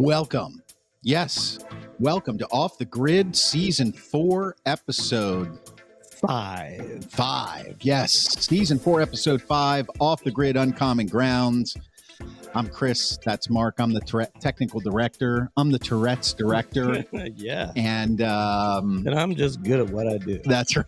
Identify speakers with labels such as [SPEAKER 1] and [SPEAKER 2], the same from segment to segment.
[SPEAKER 1] Welcome. Yes. Welcome to Off the Grid Season 4, Episode 5. Yes. Season 4, Episode 5, Off the Grid Uncommon Grounds. I'm Chris. That's Mark. I'm the technical director. I'm the Tourette's director.
[SPEAKER 2] Yeah.
[SPEAKER 1] And
[SPEAKER 2] I'm just good at what I do.
[SPEAKER 1] That's right.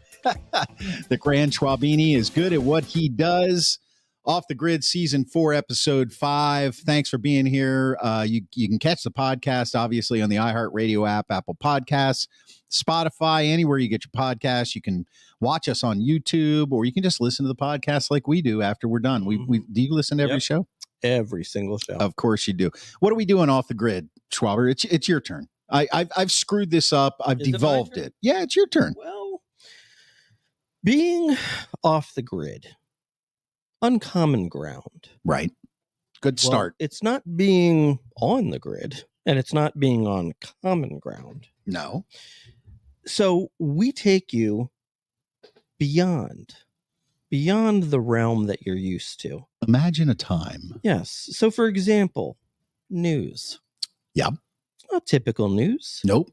[SPEAKER 1] The Grand Schwabini is good at what he does. Off the Grid Season 4, Episode 5. Thanks for being here. You can catch the podcast, obviously, on the iHeartRadio app, Apple Podcasts, Spotify, anywhere you get your podcasts. You can watch us on YouTube, or you can just listen to the podcast like we do after we're done. Do you listen to every show?
[SPEAKER 2] Every single show.
[SPEAKER 1] Of course you do. What are we doing off the grid, Schwaber? It's your turn. I've screwed this up. I've devolved it. Yeah, it's your turn.
[SPEAKER 2] Well, being off the grid, uncommon ground.
[SPEAKER 1] Right. Good start.
[SPEAKER 2] Well, it's not being on the grid, and it's not being on common ground.
[SPEAKER 1] No.
[SPEAKER 2] So we take you beyond the realm that you're used to.
[SPEAKER 1] Imagine a time.
[SPEAKER 2] Yes. So, for example, news.
[SPEAKER 1] Yeah.
[SPEAKER 2] It's not typical news.
[SPEAKER 1] Nope.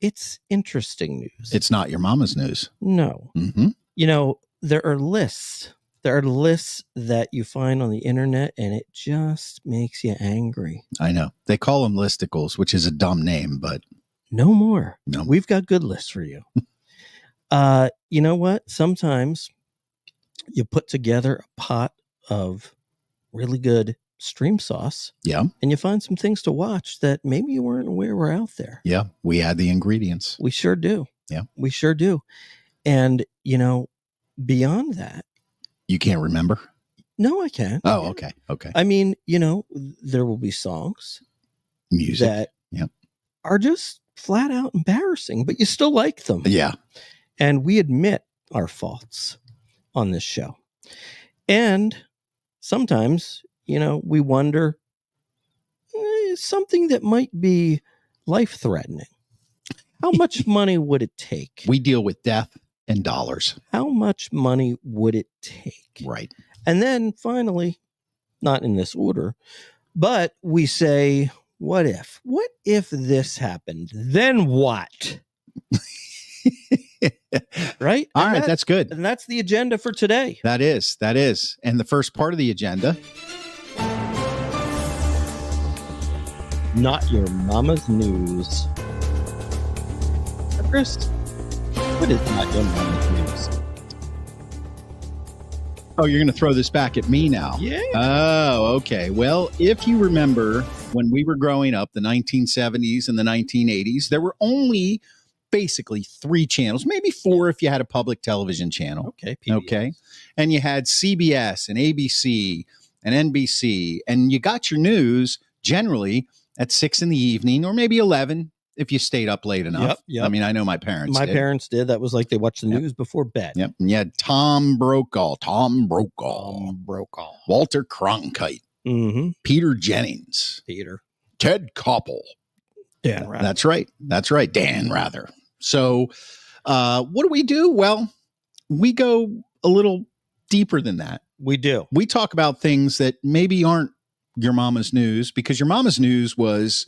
[SPEAKER 2] It's interesting news.
[SPEAKER 1] It's not your mama's news.
[SPEAKER 2] No.
[SPEAKER 1] Mm-hmm.
[SPEAKER 2] You know, there are lists. There are lists that you find on the internet, and it just makes you angry.
[SPEAKER 1] I know. They call them listicles, which is a dumb name, but
[SPEAKER 2] no more.
[SPEAKER 1] No.
[SPEAKER 2] We've got good lists for you. You know what? Sometimes you put together a pot of really good stream sauce.
[SPEAKER 1] Yeah.
[SPEAKER 2] And you find some things to watch that maybe you weren't aware were out there.
[SPEAKER 1] Yeah. We had the ingredients.
[SPEAKER 2] We sure do.
[SPEAKER 1] Yeah.
[SPEAKER 2] We sure do. And, you know, beyond that.
[SPEAKER 1] You can't remember?
[SPEAKER 2] No, I can't.
[SPEAKER 1] Oh, okay. Okay.
[SPEAKER 2] I mean, you know, there will be songs.
[SPEAKER 1] Music.
[SPEAKER 2] That
[SPEAKER 1] yep.
[SPEAKER 2] are just flat out embarrassing, but you still like them.
[SPEAKER 1] Yeah.
[SPEAKER 2] And we admit our faults on this show. And sometimes, you know, we wonder something that might be life-threatening. How much money would it take?
[SPEAKER 1] We deal with death and dollars.
[SPEAKER 2] How much money would it take?
[SPEAKER 1] Right.
[SPEAKER 2] And then finally, not in this order, but we say, what if? What if this happened? Then what? Right?
[SPEAKER 1] All right, that's good.
[SPEAKER 2] And that's the agenda for today.
[SPEAKER 1] That is. And the first part of the agenda.
[SPEAKER 2] Not your mama's news. Chris, what is not your mama's news?
[SPEAKER 1] Oh, you're going to throw this back at me now?
[SPEAKER 2] Yeah.
[SPEAKER 1] Oh, okay. Well, if you remember when we were growing up, the 1970s and the 1980s, there were only basically 3 channels, maybe 4 if you had a public television channel.
[SPEAKER 2] Okay. PBS.
[SPEAKER 1] Okay. And you had CBS and ABC and NBC, and you got your news generally at 6 in the evening or maybe 11 if you stayed up late enough.
[SPEAKER 2] Yep.
[SPEAKER 1] I mean, I know my parents did.
[SPEAKER 2] Parents did. That was like they watched the news before bed.
[SPEAKER 1] Yep. And you had Tom Brokaw, Walter Cronkite, Peter Jennings, Ted Koppel.
[SPEAKER 2] Dan Rather.
[SPEAKER 1] That's right. Dan Rather. So what do? Well, we go a little deeper than that.
[SPEAKER 2] We do.
[SPEAKER 1] We talk about things that maybe aren't your mama's news, because your mama's news was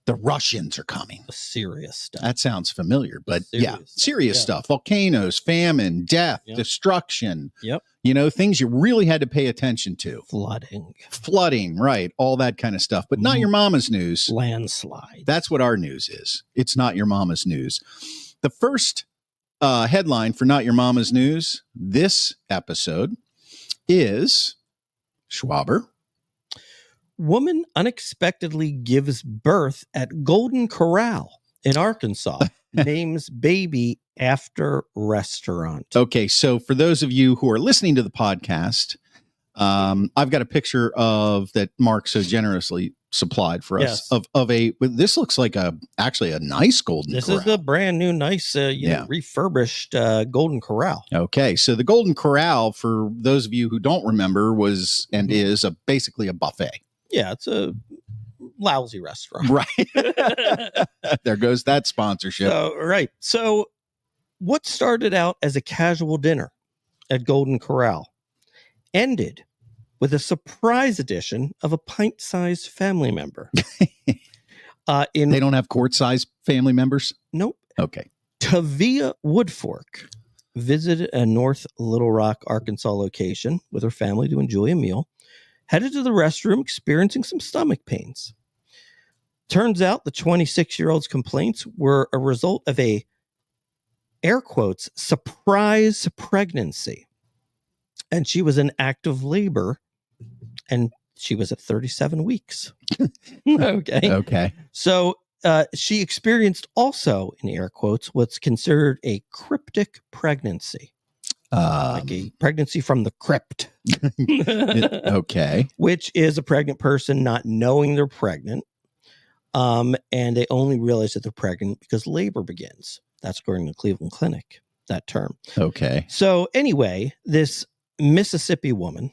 [SPEAKER 1] the Russians are coming.
[SPEAKER 2] Serious stuff.
[SPEAKER 1] That sounds familiar, but serious stuff. Volcanoes, famine, death, destruction.
[SPEAKER 2] Yep.
[SPEAKER 1] You know, things you really had to pay attention to.
[SPEAKER 2] Flooding,
[SPEAKER 1] right. All that kind of stuff, but not your mama's news.
[SPEAKER 2] Landslide.
[SPEAKER 1] That's what our news is. It's not your mama's news. The first headline for Not Your Mama's News this episode is Schwaber.
[SPEAKER 2] Woman unexpectedly gives birth at Golden Corral in Arkansas. Names baby after restaurant.
[SPEAKER 1] Okay, so for those of you who are listening to the podcast, I've got a picture of that Mark so generously supplied for us of a. This looks like actually a nice Golden Corral.
[SPEAKER 2] This is a brand new, nice, refurbished Golden Corral.
[SPEAKER 1] Okay, so the Golden Corral, for those of you who don't remember, was and is basically a buffet.
[SPEAKER 2] Yeah, it's a lousy restaurant.
[SPEAKER 1] Right. There goes that sponsorship.
[SPEAKER 2] So what started out as a casual dinner at Golden Corral ended with a surprise edition of a pint-sized family member.
[SPEAKER 1] They don't have court-sized family members?
[SPEAKER 2] Nope.
[SPEAKER 1] Okay.
[SPEAKER 2] Tavia Woodfork visited a North Little Rock, Arkansas location with her family to enjoy a meal. Headed to the restroom, experiencing some stomach pains. Turns out the 26-year-old's complaints were a result of a, air quotes, surprise pregnancy. And she was in active labor, and she was at 37 weeks. Okay.
[SPEAKER 1] Okay.
[SPEAKER 2] So she experienced also, in air quotes, what's considered a cryptic pregnancy. Like a pregnancy from the crypt.
[SPEAKER 1] Okay.
[SPEAKER 2] Which is a pregnant person not knowing they're pregnant. And they only realize that they're pregnant because labor begins. That's according to Cleveland Clinic, that term.
[SPEAKER 1] Okay.
[SPEAKER 2] So anyway, this Mississippi woman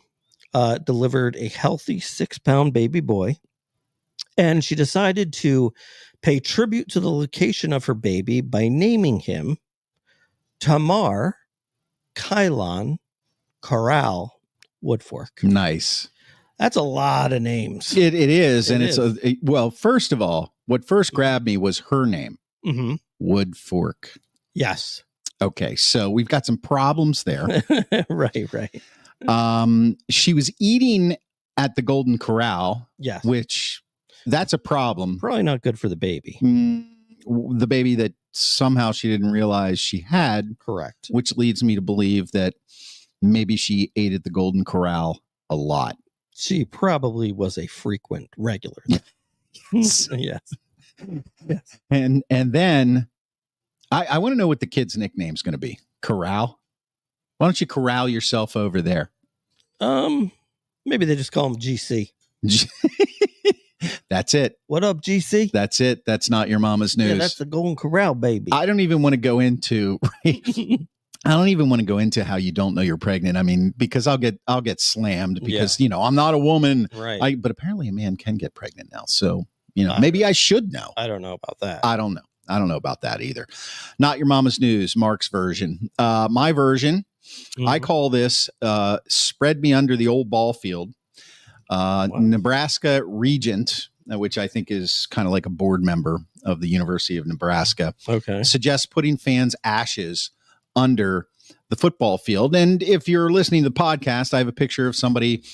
[SPEAKER 2] delivered a healthy 6-pound baby boy. And she decided to pay tribute to the location of her baby by naming him Tamar Kylon Corral Woodfork.
[SPEAKER 1] Nice.
[SPEAKER 2] That's a lot of names.
[SPEAKER 1] It is. And it's well, first of all, what first grabbed me was her name.
[SPEAKER 2] Mm-hmm.
[SPEAKER 1] Woodfork.
[SPEAKER 2] Yes.
[SPEAKER 1] Okay. So we've got some problems there.
[SPEAKER 2] Right.
[SPEAKER 1] She was eating at the Golden Corral.
[SPEAKER 2] Yes.
[SPEAKER 1] Which that's a problem.
[SPEAKER 2] Probably not good for the baby.
[SPEAKER 1] The baby that somehow she didn't realize she had.
[SPEAKER 2] Correct.
[SPEAKER 1] Which leads me to believe that maybe she ate at the Golden Corral a lot.
[SPEAKER 2] She probably was a frequent regular. Yes.
[SPEAKER 1] And then I want to know what the kid's nickname's going to be. Corral? Why don't you corral yourself over there?
[SPEAKER 2] Maybe they just call him GC.
[SPEAKER 1] That's it.
[SPEAKER 2] What up, GC?
[SPEAKER 1] That's it. That's not your mama's news.
[SPEAKER 2] Yeah, that's the Golden Corral baby.
[SPEAKER 1] I don't even want to go into I don't even want to go into how you don't know you're pregnant. I mean, because I'll get slammed because, I'm not a woman.
[SPEAKER 2] Right.
[SPEAKER 1] But apparently a man can get pregnant now. So, maybe I should know.
[SPEAKER 2] I don't know about that.
[SPEAKER 1] I don't know about that either. Not your mama's news, Mark's version. My version, I call this spread me under the old ball field. Nebraska regent, which I think is kind of like a board member of the University of Nebraska, suggests putting fans' ashes under the football field. And if you're listening to the podcast, I have a picture of somebody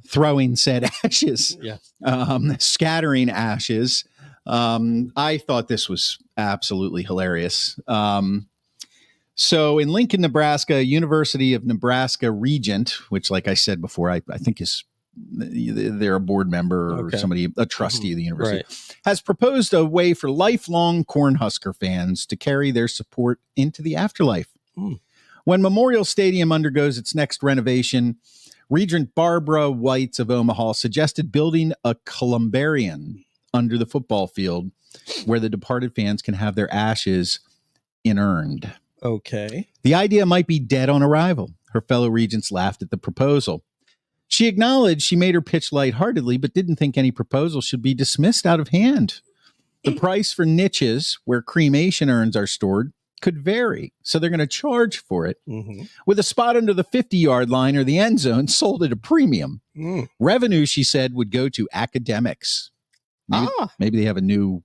[SPEAKER 1] throwing said ashes, scattering ashes. I thought this was absolutely hilarious. So in Lincoln, Nebraska, University of Nebraska regent, which, like I said before, I think is they're a board member or somebody, a trustee of the university, has proposed a way for lifelong Cornhusker fans to carry their support into the afterlife. When Memorial Stadium undergoes its next renovation, Regent Barbara Whites of Omaha suggested building a columbarium under the football field where the departed fans can have their ashes inurned.
[SPEAKER 2] Okay.
[SPEAKER 1] The idea might be dead on arrival. Her fellow regents laughed at the proposal. She acknowledged she made her pitch lightheartedly, but didn't think any proposal should be dismissed out of hand. The price for niches where cremation urns are stored could vary, so they're going to charge for it. With a spot under the 50-yard line or the end zone sold at a premium. Revenue, she said, would go to academics. Maybe they have a new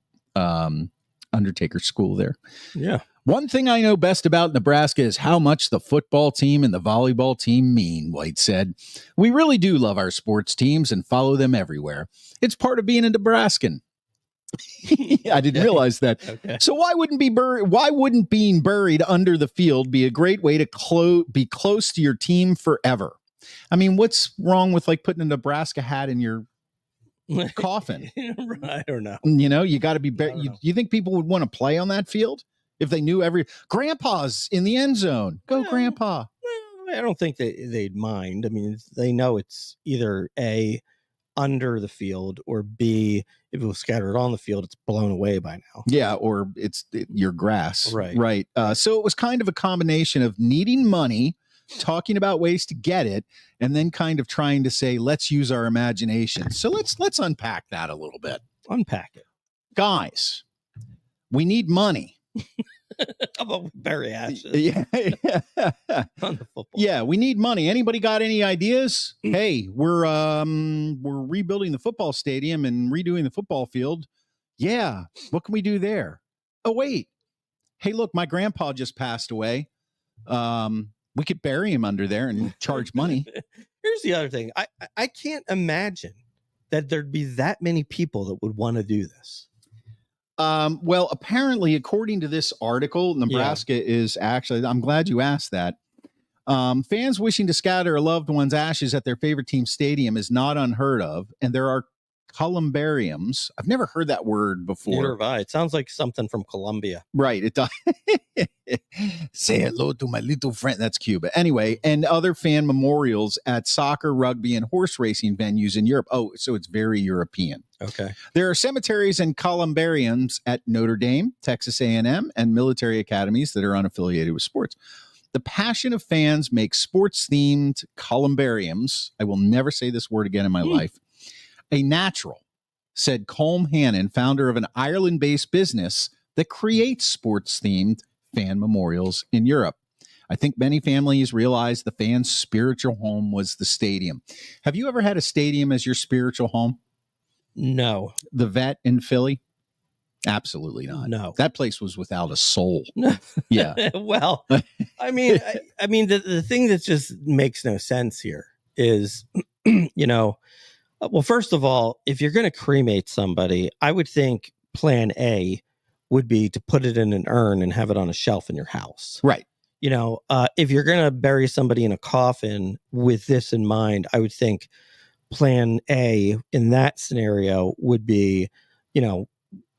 [SPEAKER 1] undertaker school there.
[SPEAKER 2] Yeah.
[SPEAKER 1] One thing I know best about Nebraska is how much the football team and the volleyball team mean, White said. We really do love our sports teams and follow them everywhere. It's part of being a Nebraskan. I didn't realize that. So why wouldn't being buried under the field be a great way to be close to your team forever? I mean, what's wrong with like putting a Nebraska hat in your coffin?
[SPEAKER 2] I don't know.
[SPEAKER 1] You got to be buried. You think people would want to play on that field? If they knew Grandpa's in the end zone, go Grandpa.
[SPEAKER 2] I don't think they'd mind. I mean, they know it's either A, under the field, or B, if it was scattered on the field, it's blown away by now.
[SPEAKER 1] Yeah, or it's your grass.
[SPEAKER 2] Right.
[SPEAKER 1] So it was kind of a combination of needing money, talking about ways to get it, and then kind of trying to say, let's use our imagination. So let's unpack that a little bit.
[SPEAKER 2] Unpack it.
[SPEAKER 1] Guys, we need money.
[SPEAKER 2] How about bury ashes?
[SPEAKER 1] Yeah.
[SPEAKER 2] On the football.
[SPEAKER 1] Yeah, we need money. Anybody got any ideas? Hey, we're rebuilding the football stadium and redoing the football field. Yeah. What can we do there? Oh, wait. Hey, look, my grandpa just passed away. We could bury him under there and charge money.
[SPEAKER 2] Here's the other thing. I can't imagine that there'd be that many people that would want to do this.
[SPEAKER 1] Well, apparently, according to this article, Nebraska is actually, I'm glad you asked that. Fans wishing to scatter a loved one's ashes at their favorite team stadium is not unheard of. And there are columbariums. I've never heard that word before.
[SPEAKER 2] Neither have I. It sounds like something from Colombia.
[SPEAKER 1] Right. It does. Say hello to my little friend. That's Cuba. Anyway, and other fan memorials at soccer, rugby, and horse racing venues in Europe. Oh, so it's very European.
[SPEAKER 2] Okay.
[SPEAKER 1] There are cemeteries and columbariums at Notre Dame, Texas A&M, and military academies that are unaffiliated with sports. The passion of fans makes sports-themed columbariums, I will never say this word again in my life, a natural, said Colm Hannon, founder of an Ireland-based business that creates sports-themed fan memorials in Europe. I think many families realize the fans' spiritual home was the stadium. Have you ever had a stadium as your spiritual home?
[SPEAKER 2] No.
[SPEAKER 1] The Vet in Philly? Absolutely not.
[SPEAKER 2] No.
[SPEAKER 1] That place was without a soul.
[SPEAKER 2] No.
[SPEAKER 1] Yeah.
[SPEAKER 2] Well, I mean, the thing that just makes no sense here is, well, first of all, if you're going to cremate somebody, I would think plan A would be to put it in an urn and have it on a shelf in your house.
[SPEAKER 1] Right.
[SPEAKER 2] If you're going to bury somebody in a coffin with this in mind, I would think plan A in that scenario would be,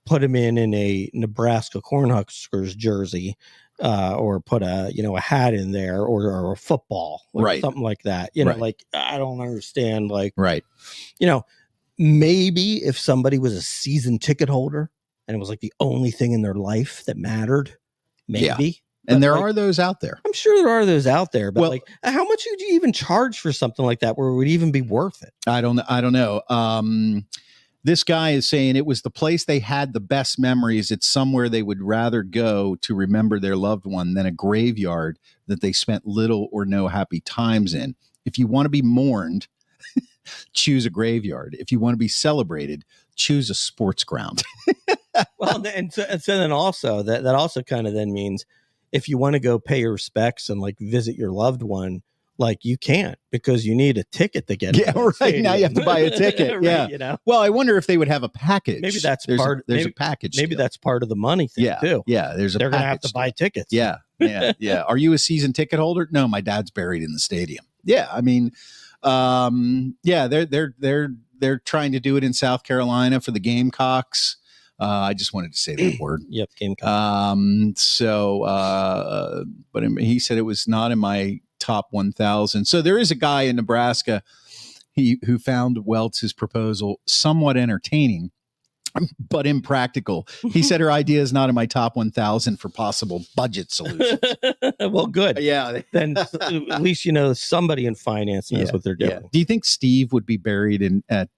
[SPEAKER 2] put him in a Nebraska Cornhuskers jersey, or put a hat in there, or a football,
[SPEAKER 1] right,
[SPEAKER 2] something like that.
[SPEAKER 1] Right.
[SPEAKER 2] Like, I don't understand. Like,
[SPEAKER 1] right.
[SPEAKER 2] Maybe if somebody was a season ticket holder and it was like the only thing in their life that mattered, maybe. Yeah.
[SPEAKER 1] And there are those out there.
[SPEAKER 2] I'm sure there are those out there, but how much would you even charge for something like that where it would even be worth it?
[SPEAKER 1] I don't know. This guy is saying it was the place they had the best memories. It's somewhere they would rather go to remember their loved one than a graveyard that they spent little or no happy times in. If you want to be mourned, choose a graveyard. If you want to be celebrated, choose a sports ground.
[SPEAKER 2] Well, and so then also that also kind of then means if you want to go pay your respects and like visit your loved one, like you can't because you need a ticket to get.
[SPEAKER 1] Yeah, right. Stadium. Now you have to buy a ticket.
[SPEAKER 2] Right,
[SPEAKER 1] yeah. Well, I wonder if they would have a package.
[SPEAKER 2] Maybe that's
[SPEAKER 1] there's
[SPEAKER 2] part.
[SPEAKER 1] There's a package.
[SPEAKER 2] Maybe that's part of the money thing too.
[SPEAKER 1] Yeah.
[SPEAKER 2] They're going to have to buy tickets.
[SPEAKER 1] Yeah. Yeah. Are you a season ticket holder? No, my dad's buried in the stadium. Yeah. I mean, they're trying to do it in South Carolina for the Gamecocks. I just wanted to say that word.
[SPEAKER 2] Yep, Gamecock.
[SPEAKER 1] But he said it was not in my top 1,000. So there is a guy in Nebraska who found Weltz's proposal somewhat entertaining, but impractical. He said her idea is not in my top 1,000 for possible budget solutions.
[SPEAKER 2] Well, good.
[SPEAKER 1] Yeah.
[SPEAKER 2] Then at least somebody in finance knows what they're doing. Yeah.
[SPEAKER 1] Do you think Steve would be buried at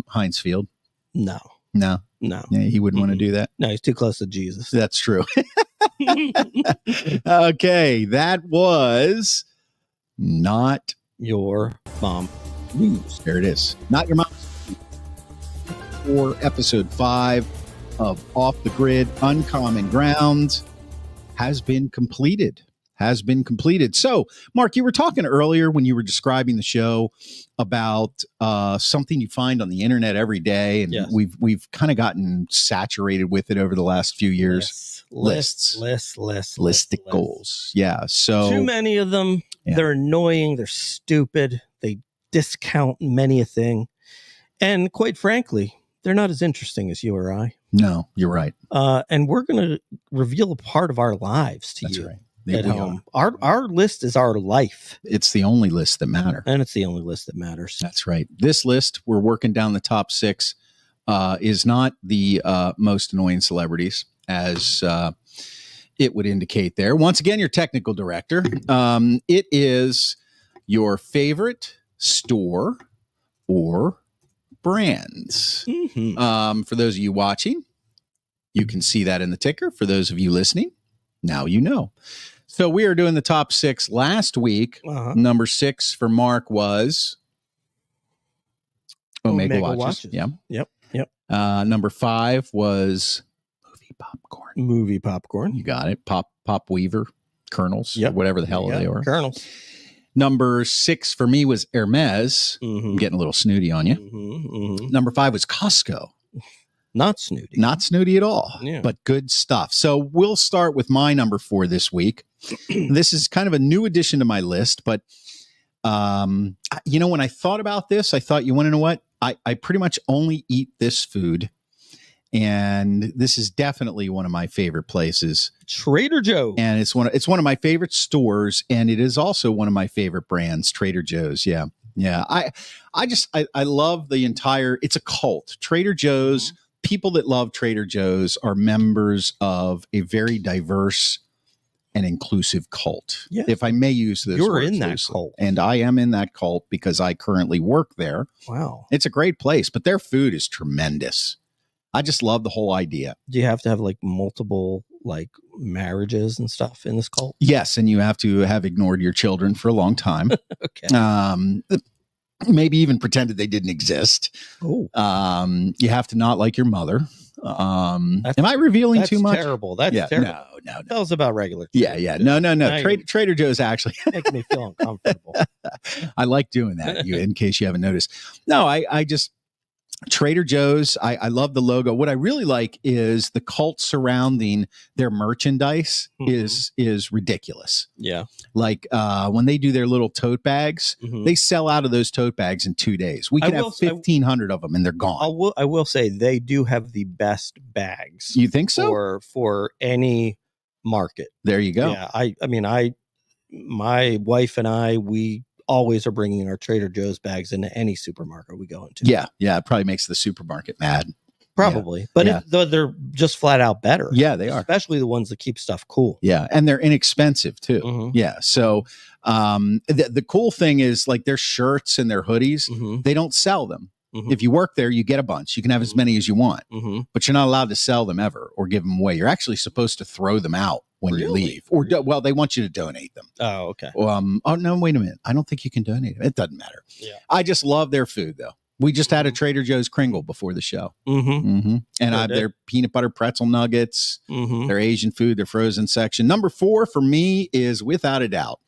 [SPEAKER 1] Heinz Field?
[SPEAKER 2] No.
[SPEAKER 1] Yeah, he wouldn't want to do that.
[SPEAKER 2] No, he's too close to Jesus.
[SPEAKER 1] That's true. Okay, that was Not
[SPEAKER 2] Your Mom
[SPEAKER 1] News. There it is. Not Your Mom. For episode 5 of Off the Grid, Uncommon Ground has been completed. So, Mark, you were talking earlier when you were describing the show about something you find on the internet every day, and
[SPEAKER 2] yes.
[SPEAKER 1] we've kind of gotten saturated with it over the last few years. Listicles. Yeah. So
[SPEAKER 2] too many of them. Yeah. They're annoying. They're stupid. They discount many a thing, and quite frankly, they're not as interesting as you or I.
[SPEAKER 1] No, you're right.
[SPEAKER 2] And we're going to reveal a part of our lives to you. That's right. At home. Our list is our life.
[SPEAKER 1] It's the only list that matters.
[SPEAKER 2] And it's the only list that matters.
[SPEAKER 1] That's right. This list, we're working down the top 6, is not the most annoying celebrities, as it would indicate there. Once again, your technical director. It is your favorite store or brands. Mm-hmm. For those of you watching, you can see that in the ticker. For those of you listening, now you know. So we are doing the top 6 last week. Number 6 for Mark was Omega Watches. Yeah.
[SPEAKER 2] Yep. Yep.
[SPEAKER 1] Number 5 was movie popcorn.
[SPEAKER 2] Movie popcorn.
[SPEAKER 1] You got it. Pop Weaver kernels,
[SPEAKER 2] Yep.
[SPEAKER 1] or whatever the hell they were.
[SPEAKER 2] Kernels.
[SPEAKER 1] Number 6 for me was Hermes. I'm getting a little snooty on you. Number 5 was Costco.
[SPEAKER 2] Not snooty.
[SPEAKER 1] Not snooty at all,
[SPEAKER 2] Yeah.
[SPEAKER 1] but good stuff. So we'll start with my number 4 this week. This is kind of a new addition to my list, but when I thought about this, I thought, you want to know what? I pretty much only eat this food, and this is definitely one of my favorite places.
[SPEAKER 2] Trader Joe's.
[SPEAKER 1] And it's one of my favorite stores, and it is also one of my favorite brands, Trader Joe's. Yeah. Yeah. I love the entire, it's a cult. Trader Joe's, people that love Trader Joe's are members of a very diverse and inclusive cult.
[SPEAKER 2] Yeah.
[SPEAKER 1] If I may use this.
[SPEAKER 2] You're in that cult.
[SPEAKER 1] And I am in that cult because I currently work there.
[SPEAKER 2] Wow.
[SPEAKER 1] It's a great place, but their food is tremendous. I just love the whole idea.
[SPEAKER 2] Do you have to have like multiple like marriages and stuff in this cult?
[SPEAKER 1] Yes, and you have to have ignored your children for a long time.
[SPEAKER 2] Okay.
[SPEAKER 1] Maybe even pretended they didn't exist.
[SPEAKER 2] Oh.
[SPEAKER 1] You have to not like your mother. Am I revealing too much?
[SPEAKER 2] Terrible. That's terrible.
[SPEAKER 1] No.
[SPEAKER 2] Tell us about regular.
[SPEAKER 1] Yeah. No. Trader Joe's actually
[SPEAKER 2] making me feel uncomfortable.
[SPEAKER 1] I like doing that. In case you haven't noticed. No, I just Trader Joe's. I love the logo. What I really like is the cult surrounding their merchandise is ridiculous.
[SPEAKER 2] Yeah.
[SPEAKER 1] Like when they do their little tote bags, they sell out of those tote bags in 2 days. We can have 1,500 of them and they're gone.
[SPEAKER 2] I will say they do have the best bags.
[SPEAKER 1] You think so?
[SPEAKER 2] For any market.
[SPEAKER 1] There you go.
[SPEAKER 2] Yeah. My wife and I, we always are bringing our Trader Joe's bags into any supermarket we go into.
[SPEAKER 1] Yeah. It probably makes the supermarket mad.
[SPEAKER 2] Probably. But they're just flat out better.
[SPEAKER 1] Yeah, they are.
[SPEAKER 2] Especially the ones that keep stuff cool.
[SPEAKER 1] Yeah. And they're inexpensive too. Yeah. So the cool thing is like their shirts and their hoodies, they don't sell them. If you work there, you get a bunch. You can have as many as you want, but you're not allowed to sell them ever or give them away. You're actually supposed to throw them out when you leave, or they want you to donate them.
[SPEAKER 2] Oh, okay.
[SPEAKER 1] Oh no, wait a minute. I don't think you can donate them. It doesn't matter.
[SPEAKER 2] Yeah.
[SPEAKER 1] I just love their food though. We just had a Trader Joe's Kringle before the show, and their peanut butter pretzel nuggets, their Asian food, their frozen section. Number 4 for me is without a doubt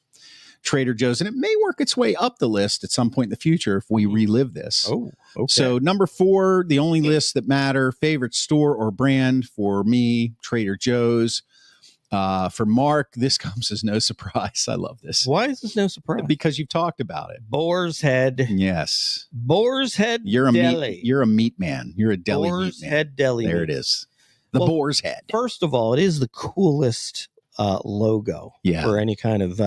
[SPEAKER 1] Trader Joe's, and it may work its way up the list at some point in the future if we relive this.
[SPEAKER 2] Oh, okay.
[SPEAKER 1] So number 4, the only lists that matter, favorite store or brand for me, Trader Joe's. For Mark, this comes as no surprise. I love this.
[SPEAKER 2] Why is this no surprise?
[SPEAKER 1] Because you've talked about it.
[SPEAKER 2] Boar's Head.
[SPEAKER 1] Yes.
[SPEAKER 2] Boar's Head
[SPEAKER 1] Deli.
[SPEAKER 2] Deli.
[SPEAKER 1] You're a meat man. You're a deli
[SPEAKER 2] Boar's
[SPEAKER 1] meat man.
[SPEAKER 2] Head Deli.
[SPEAKER 1] There it is. The Boar's Head.
[SPEAKER 2] First of all, it is the coolest logo for any kind of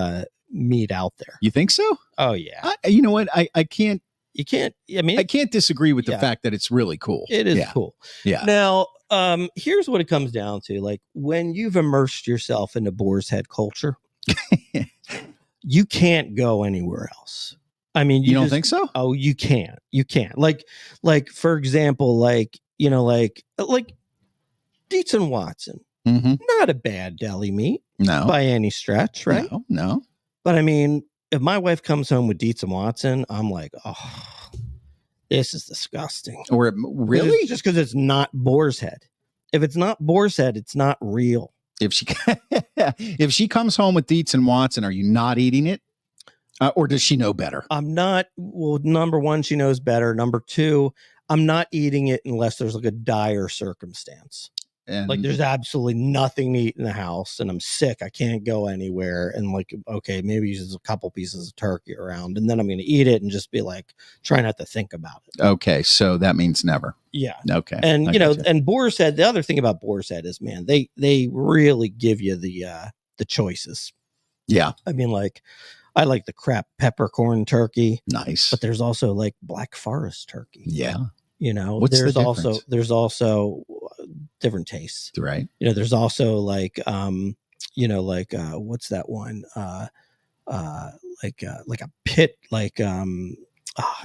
[SPEAKER 2] meat out there.
[SPEAKER 1] You think so?
[SPEAKER 2] Oh, yeah.
[SPEAKER 1] You know what? I can't.
[SPEAKER 2] You can't. I mean,
[SPEAKER 1] I can't disagree with the fact that it's really cool.
[SPEAKER 2] It is cool.
[SPEAKER 1] Yeah.
[SPEAKER 2] Now, here's what it comes down to. Like when you've immersed yourself into Boar's Head culture, you can't go anywhere else. I mean,
[SPEAKER 1] you don't think so?
[SPEAKER 2] Oh, you can't. You can't. Like for example, like Dietz and Watson, not a bad deli meat, by any stretch, right?
[SPEAKER 1] No.
[SPEAKER 2] But I mean, if my wife comes home with Dietz and Watson, I'm like, oh, this is disgusting.
[SPEAKER 1] Or really?
[SPEAKER 2] Just because it's not Boar's Head. If it's not Boar's Head, it's not real.
[SPEAKER 1] If she comes home with Dietz and Watson, are you not eating it? Or does she know better?
[SPEAKER 2] I'm not. Well, number 1, she knows better. Number 2, I'm not eating it unless there's like a dire circumstance. And like there's absolutely nothing to eat in the house and I'm sick. I can't go anywhere. And like, okay, maybe there's a couple pieces of turkey around and then I'm going to eat it and just be like, try not to think about it.
[SPEAKER 1] Okay. So that means never.
[SPEAKER 2] Yeah.
[SPEAKER 1] Okay.
[SPEAKER 2] And and Boar's Head, the other thing about Boar's Head is, man, they really give you the choices.
[SPEAKER 1] Yeah.
[SPEAKER 2] I mean, like, I like the crap peppercorn turkey.
[SPEAKER 1] Nice.
[SPEAKER 2] But there's also like Black Forest turkey.
[SPEAKER 1] Yeah.
[SPEAKER 2] There's also different tastes,
[SPEAKER 1] right?
[SPEAKER 2] There's also like what's that one? Like a pit, I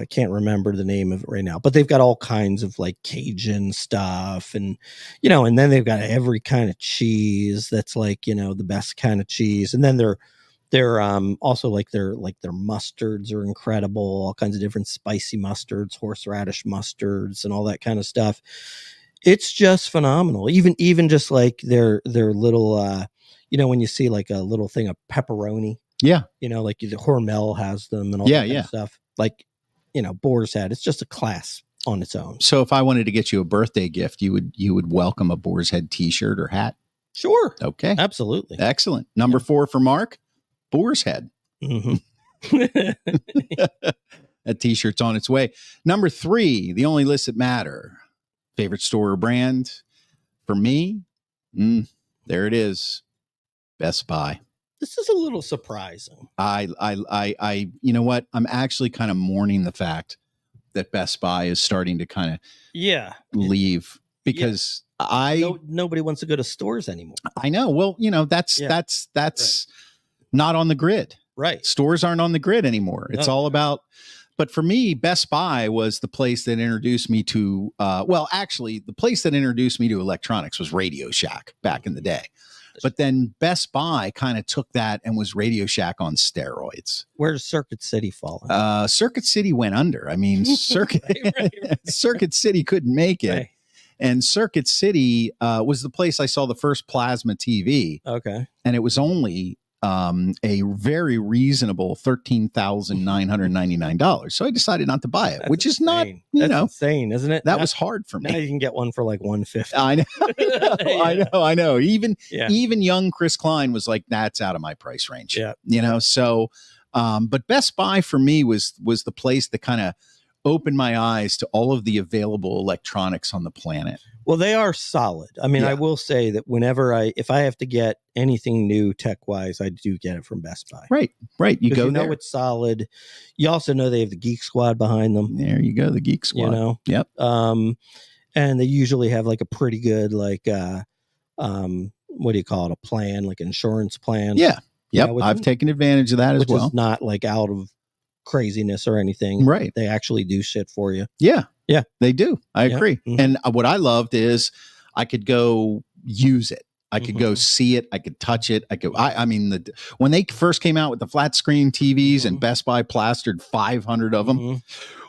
[SPEAKER 2] can't remember the name of it right now, but they've got all kinds of like Cajun stuff and and then they've got every kind of cheese that's like, the best kind of cheese. And then They're also like their mustards are incredible, all kinds of different spicy mustards, horseradish mustards, and all that kind of stuff. It's just phenomenal. Even just like their little when you see like a little thing of pepperoni.
[SPEAKER 1] Yeah.
[SPEAKER 2] Like the Hormel has them and all that kind of stuff. Like, Boar's Head. It's just a class on its own.
[SPEAKER 1] So if I wanted to get you a birthday gift, you would welcome a Boar's Head t-shirt or hat?
[SPEAKER 2] Sure.
[SPEAKER 1] Okay.
[SPEAKER 2] Absolutely.
[SPEAKER 1] Excellent. Number 4 for Mark, Boar's Head.
[SPEAKER 2] Mm-hmm.
[SPEAKER 1] That t-shirt's on its way. Number 3, the only lists that matter. Favorite store or brand? For me, there it is. Best Buy.
[SPEAKER 2] This is a little surprising.
[SPEAKER 1] I you know what? I'm actually kind of mourning the fact that Best Buy is starting to kind of leave because
[SPEAKER 2] nobody wants to go to stores anymore.
[SPEAKER 1] I know. Well, that's right. Not on the grid.
[SPEAKER 2] Right.
[SPEAKER 1] Stores aren't on the grid anymore. It's all about. But for me, Best Buy was the place that introduced me to. Actually, the place that introduced me to electronics was Radio Shack back in the day. But then Best Buy kind of took that and was Radio Shack on steroids.
[SPEAKER 2] Where does Circuit City fall in?
[SPEAKER 1] Circuit City went under. I mean, Circuit City couldn't make it. Right. And Circuit City was the place I saw the first plasma TV.
[SPEAKER 2] Okay.
[SPEAKER 1] And it was only a very reasonable $13,999. So I decided not to buy it, which is insane. That's
[SPEAKER 2] insane, isn't it?
[SPEAKER 1] That was hard for me.
[SPEAKER 2] Now you can get one for like $150.
[SPEAKER 1] I know. Even young Chris Klein was like, that's out of my price range.
[SPEAKER 2] Yeah.
[SPEAKER 1] So, but Best Buy for me was the place that kind of opened my eyes to all of the available electronics on the planet.
[SPEAKER 2] Well, they are solid. I mean, I will say that if I have to get anything new tech-wise, I do get it from Best Buy.
[SPEAKER 1] Right. You go there.
[SPEAKER 2] It's solid. You also know they have the Geek Squad behind them.
[SPEAKER 1] There you go, the Geek Squad. Yep.
[SPEAKER 2] And they usually have like a pretty good, like, what do you call it? A plan, like insurance plan.
[SPEAKER 1] Yeah. Yep. I've taken advantage of that as well.
[SPEAKER 2] Which is not like out of craziness or anything.
[SPEAKER 1] Right.
[SPEAKER 2] They actually do shit for you.
[SPEAKER 1] Yeah.
[SPEAKER 2] Yeah,
[SPEAKER 1] they do. I agree.
[SPEAKER 2] Mm-hmm.
[SPEAKER 1] And what I loved is I could go use it. I could go see it. I could touch it. When they first came out with the flat screen TVs and Best Buy plastered 500 of them,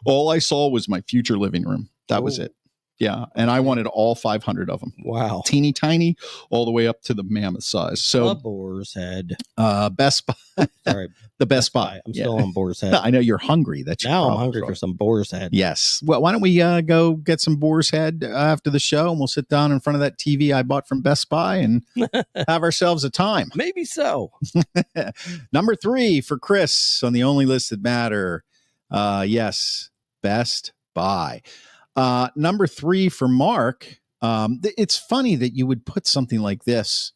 [SPEAKER 1] all I saw was my future living room. That was it. Yeah. And I wanted all 500 of them.
[SPEAKER 2] Wow.
[SPEAKER 1] Teeny tiny, all the way up to the mammoth size. So
[SPEAKER 2] a Boar's Head.
[SPEAKER 1] Best Buy.
[SPEAKER 2] Sorry.
[SPEAKER 1] The Best Buy.
[SPEAKER 2] I'm still on Boar's Head.
[SPEAKER 1] I know you're hungry.
[SPEAKER 2] Now I'm hungry for some Boar's Head.
[SPEAKER 1] Yes. Well, why don't we go get some Boar's Head after the show, and we'll sit down in front of that TV I bought from Best Buy and have ourselves a time.
[SPEAKER 2] Maybe so.
[SPEAKER 1] Number 3 for Chris on the only list that matter. Yes, Best Buy. Number 3 for Mark. It's funny that you would put something like this.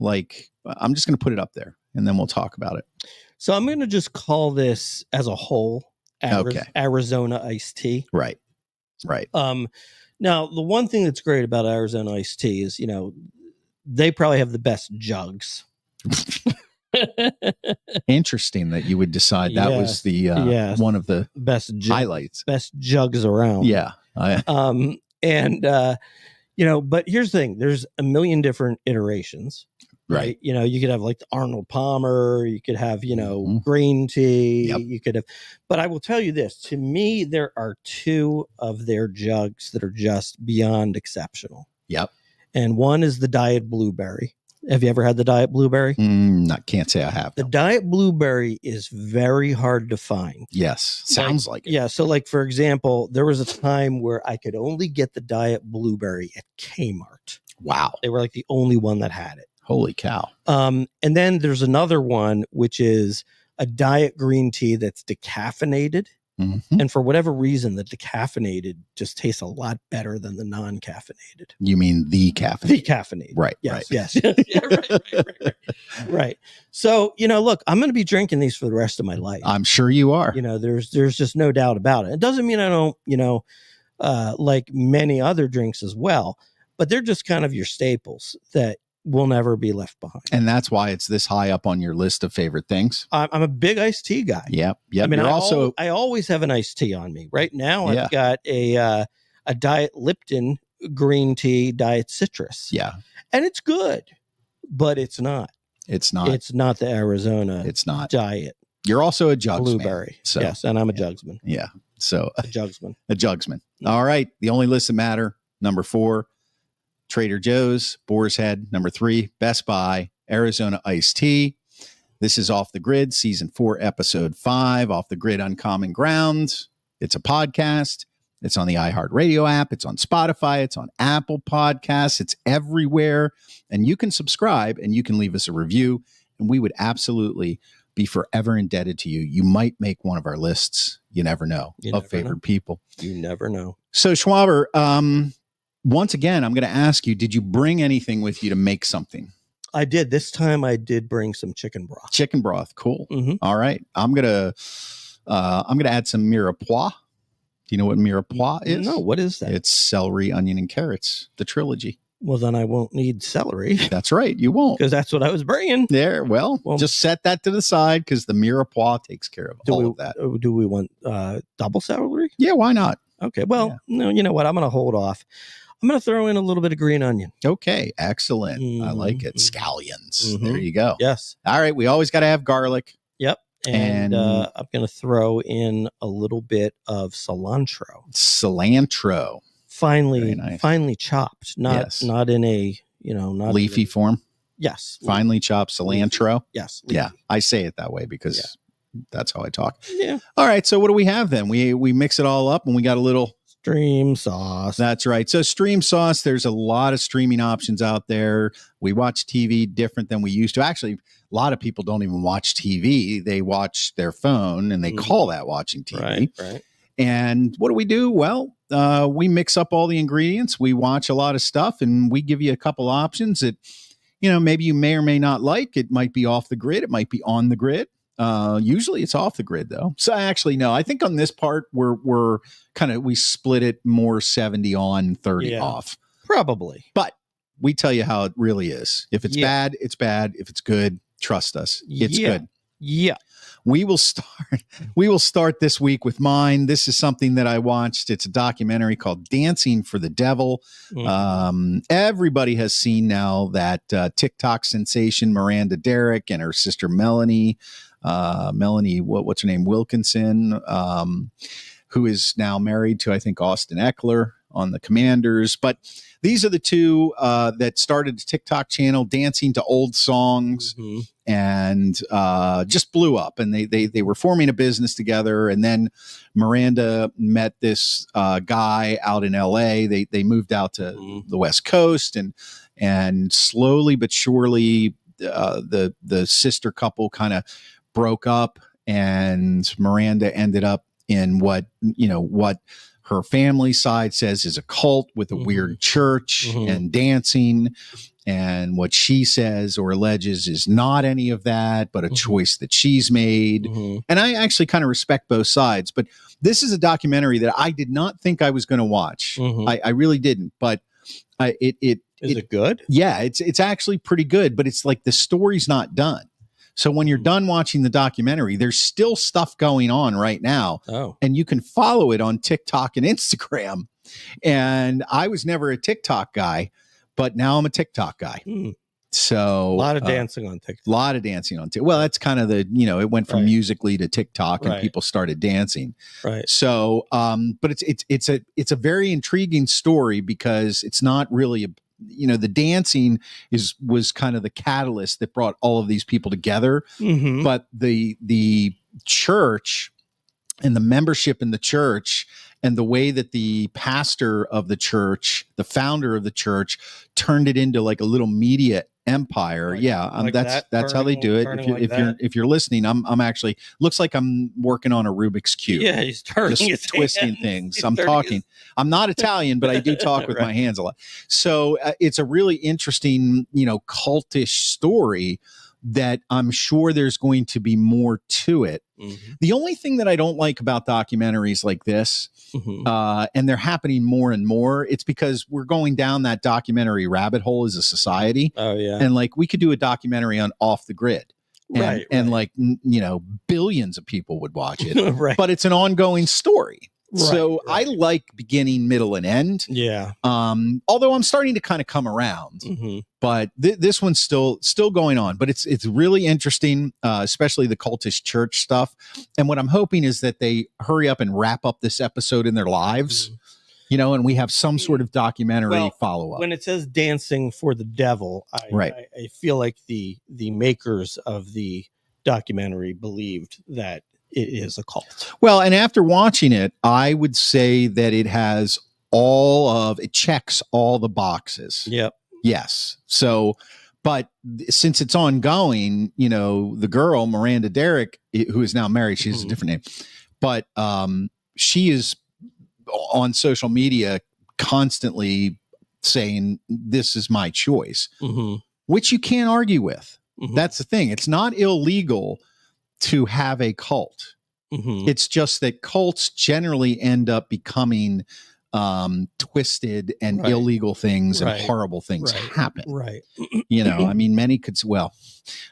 [SPEAKER 1] Like, I'm just going to put it up there, and then we'll talk about it.
[SPEAKER 2] So I'm going to just call this as a whole Arizona iced tea.
[SPEAKER 1] Right.
[SPEAKER 2] Now, the one thing that's great about Arizona iced tea is, they probably have the best jugs.
[SPEAKER 1] Interesting that you would decide that was the one of the
[SPEAKER 2] best
[SPEAKER 1] highlights.
[SPEAKER 2] Best jugs around.
[SPEAKER 1] Yeah.
[SPEAKER 2] But here's the thing. There's a million different iterations. Right. You could have like the Arnold Palmer, you could have, green tea, you could have, but I will tell you this, to me, there are 2 of their jugs that are just beyond exceptional.
[SPEAKER 1] Yep.
[SPEAKER 2] And one is the Diet Blueberry. Have you ever had the Diet Blueberry?
[SPEAKER 1] Can't say I have.
[SPEAKER 2] The Diet Blueberry is very hard to find.
[SPEAKER 1] Yes. Sounds like it.
[SPEAKER 2] Yeah. So like, for example, there was a time where I could only get the Diet Blueberry at Kmart.
[SPEAKER 1] Wow.
[SPEAKER 2] They were like the only one that had it.
[SPEAKER 1] Holy cow.
[SPEAKER 2] And then there's another one, which is a diet green tea that's decaffeinated.
[SPEAKER 1] Mm-hmm.
[SPEAKER 2] And for whatever reason, the decaffeinated just tastes a lot better than the non-caffeinated.
[SPEAKER 1] You mean the caffeinated?
[SPEAKER 2] The caffeinated.
[SPEAKER 1] Right.
[SPEAKER 2] Yes. Yes. Right. So, look, I'm going to be drinking these for the rest of my life.
[SPEAKER 1] I'm sure you are.
[SPEAKER 2] There's just no doubt about it. It doesn't mean I don't, like many other drinks as well, but they're just kind of your staples that will never be left behind.
[SPEAKER 1] And that's why it's this high up on your list of favorite things.
[SPEAKER 2] I'm a big iced tea guy.
[SPEAKER 1] Yep.
[SPEAKER 2] I mean, I always have an iced tea on me. Right now, I've got a Diet Lipton green tea, Diet Citrus.
[SPEAKER 1] Yeah.
[SPEAKER 2] And it's good, but it's not.
[SPEAKER 1] It's not.
[SPEAKER 2] It's not the Arizona
[SPEAKER 1] It's not.
[SPEAKER 2] diet
[SPEAKER 1] You're also a jugs
[SPEAKER 2] blueberry.
[SPEAKER 1] man. So,
[SPEAKER 2] yes, and I'm a jugsman.
[SPEAKER 1] Yeah. So
[SPEAKER 2] A jugsman.
[SPEAKER 1] a jugsman. All right. The only lists that matter. Number 4, Trader Joe's, Boar's Head. Number 3, Best Buy, Arizona Iced Tea. This is Off the Grid, Season 4, Episode 5, Off the Grid Uncommon Ground. It's a podcast. It's on the iHeartRadio app. It's on Spotify. It's on Apple Podcasts. It's everywhere. And you can subscribe and you can leave us a review. And we would absolutely be forever indebted to you. You might make one of our lists. You never know of favorite people.
[SPEAKER 2] You never know.
[SPEAKER 1] So Schwaber, once again, I'm going to ask you, did you bring anything with you to make something?
[SPEAKER 2] I did. This time I did bring some chicken broth.
[SPEAKER 1] Chicken broth. Cool.
[SPEAKER 2] Mm-hmm.
[SPEAKER 1] All right. I'm going to add some mirepoix. Do you know what mirepoix is?
[SPEAKER 2] No, what is that?
[SPEAKER 1] It's celery, onion, and carrots, the trilogy.
[SPEAKER 2] Well, then I won't need celery.
[SPEAKER 1] That's right. You won't.
[SPEAKER 2] Because that's what I was bringing.
[SPEAKER 1] There. Well, just set that to the side because the mirepoix takes care of all of that.
[SPEAKER 2] Do we want double celery?
[SPEAKER 1] Yeah, why not?
[SPEAKER 2] Okay. Well, no, you know what? I'm going to hold off. I'm going to throw in a little bit of green onion.
[SPEAKER 1] Okay. Excellent. I like it. Scallions. There you go.
[SPEAKER 2] Yes.
[SPEAKER 1] All right. We always got to have garlic.
[SPEAKER 2] Yep. And I'm going to throw in a little bit of cilantro.
[SPEAKER 1] Cilantro.
[SPEAKER 2] Finely chopped. Not in a, not
[SPEAKER 1] leafy form.
[SPEAKER 2] Yes.
[SPEAKER 1] Finely chopped cilantro.
[SPEAKER 2] Yes.
[SPEAKER 1] Leafy. Yeah. I say it that way because that's how I talk.
[SPEAKER 2] Yeah.
[SPEAKER 1] All right. So what do we have then? We mix it all up and we got a little
[SPEAKER 2] stream sauce.
[SPEAKER 1] That's right. So stream sauce, there's a lot of streaming options out there. We watch TV different than we used to. Actually, a lot of people don't even watch TV. They watch their phone and they call that watching TV.
[SPEAKER 2] Right.
[SPEAKER 1] And what do? Well, we mix up all the ingredients. We watch a lot of stuff and we give you a couple options that, maybe you may or may not like. It might be off the grid. It might be on the grid. Usually it's off the grid though. So actually, no, I think on this part, we split it more 70 on, 30 off.
[SPEAKER 2] Probably.
[SPEAKER 1] But we tell you how it really is. If it's bad, it's bad. If it's good, trust us. It's good.
[SPEAKER 2] Yeah.
[SPEAKER 1] We will start this week with mine. This is something that I watched. It's a documentary called Dancing for the Devil. Everybody has seen now that TikTok sensation Miranda Derrick and her sister Melanie, what's her name? Wilkinson, who is now married to, I think, Austin Eckler on the Commanders. But these are the two that started a TikTok channel dancing to old songs and just blew up. And they were forming a business together. And then Miranda met this guy out in LA. They moved out to the West Coast and slowly but surely the sister couple kind of broke up and Miranda ended up in what her family side says is a cult with a weird church and dancing. And what she says or alleges is not any of that, but a choice that she's made. And I actually kind of respect both sides. But this is a documentary that I did not think I was going to watch. I really didn't. But is
[SPEAKER 2] it good?
[SPEAKER 1] Yeah, it's actually pretty good. But it's like the story's not done. So when you're done watching the documentary, there's still stuff going on right now. And you can follow it on TikTok and Instagram. And I was never a TikTok guy, but now I'm a TikTok guy. So
[SPEAKER 2] a lot of dancing on TikTok.
[SPEAKER 1] Well, that's kind of it went from Musical.ly to TikTok and people started dancing.
[SPEAKER 2] Right.
[SPEAKER 1] So, but it's a very intriguing story because it's not really the dancing was kind of the catalyst that brought all of these people together. But the church and the membership in the church and the way that the pastor of the church, the founder of the church, turned it into like a little media empire. That's how they do it. If you're listening, I'm actually looks like I'm working on a Rubik's cube.
[SPEAKER 2] Yeah, he's turning,
[SPEAKER 1] just twisting things. I'm talking. I'm not Italian, but I do talk with my hands a lot. So it's a really interesting, cultish story that I'm sure there's going to be more to it. The only thing that I don't like about documentaries like this, and they're happening more and more, it's because we're going down that documentary rabbit hole as a society.
[SPEAKER 2] Oh yeah.
[SPEAKER 1] And like we could do a documentary on Off the Grid. And like, billions of people would watch it, but it's an ongoing story. So I like beginning, middle, and end.
[SPEAKER 2] Yeah.
[SPEAKER 1] Although I'm starting to kind of come around, but this one's still going on. But it's really interesting, especially the cultish church stuff. And what I'm hoping is that they hurry up and wrap up this episode in their lives, and we have some sort of documentary follow up.
[SPEAKER 2] When it says dancing for the devil, I feel like the makers of the documentary believed that it is a cult.
[SPEAKER 1] Well, and after watching it, I would say that it checks all the boxes.
[SPEAKER 2] Yep.
[SPEAKER 1] Yes. So, but since it's ongoing, the girl, Miranda Derrick, who is now married, she has a different name, but she is on social media constantly saying, this is my choice, which you can't argue with. That's the thing. It's not illegal to have a cult. It's just that cults generally end up becoming twisted and illegal things and horrible things happen.
[SPEAKER 2] Right.
[SPEAKER 1] I mean, many could say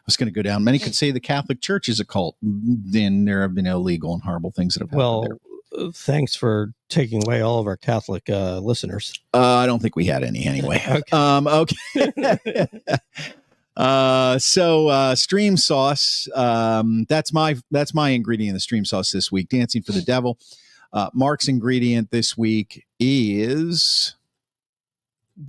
[SPEAKER 1] the Catholic Church is a cult. Then there have been illegal and horrible things that have happened there.
[SPEAKER 2] Thanks for taking away all of our Catholic listeners.
[SPEAKER 1] I don't think we had any anyway. Okay. So stream sauce, that's my ingredient in the stream sauce this week. Dancing for the Devil. Mark's ingredient this week is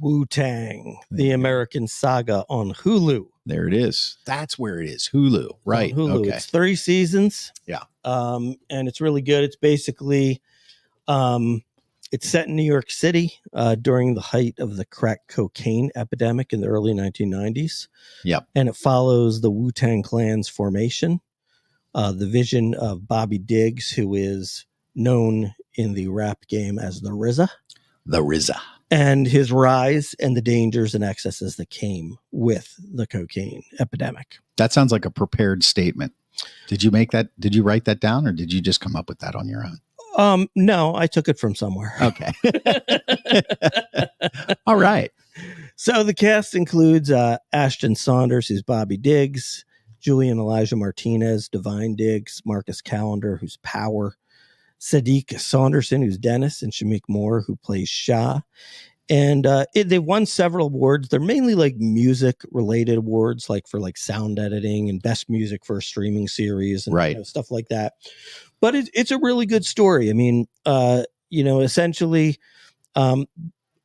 [SPEAKER 2] Wu-Tang, the American Saga on Hulu.
[SPEAKER 1] There it is. That's where it is. Hulu, right?
[SPEAKER 2] Hulu.
[SPEAKER 1] Okay.
[SPEAKER 2] It's 3 seasons.
[SPEAKER 1] Yeah.
[SPEAKER 2] And it's really good. It's basically, it's set in New York City during the height of the crack cocaine epidemic in the early 1990s.
[SPEAKER 1] Yep.
[SPEAKER 2] And it follows the Wu-Tang Clan's formation, the vision of Bobby Diggs, who is known in the rap game as the RZA.
[SPEAKER 1] The RZA.
[SPEAKER 2] And his rise and the dangers and excesses that came with the cocaine epidemic.
[SPEAKER 1] That sounds like a prepared statement. Did you write that down, or did you just come up with that on your own?
[SPEAKER 2] No, I took it from somewhere.
[SPEAKER 1] Okay. All right.
[SPEAKER 2] So the cast includes Ashton Saunders, who's Bobby Diggs, Julian Elijah Martinez, Divine Diggs, Marcus Callender, who's Power, Sadiq Saunderson, who's Dennis, and Shamik Moore, who plays Shah. And they won several awards. They're mainly like music related awards, like for like sound editing and best music for a streaming series and stuff like that. But it's a really good story. I mean, essentially,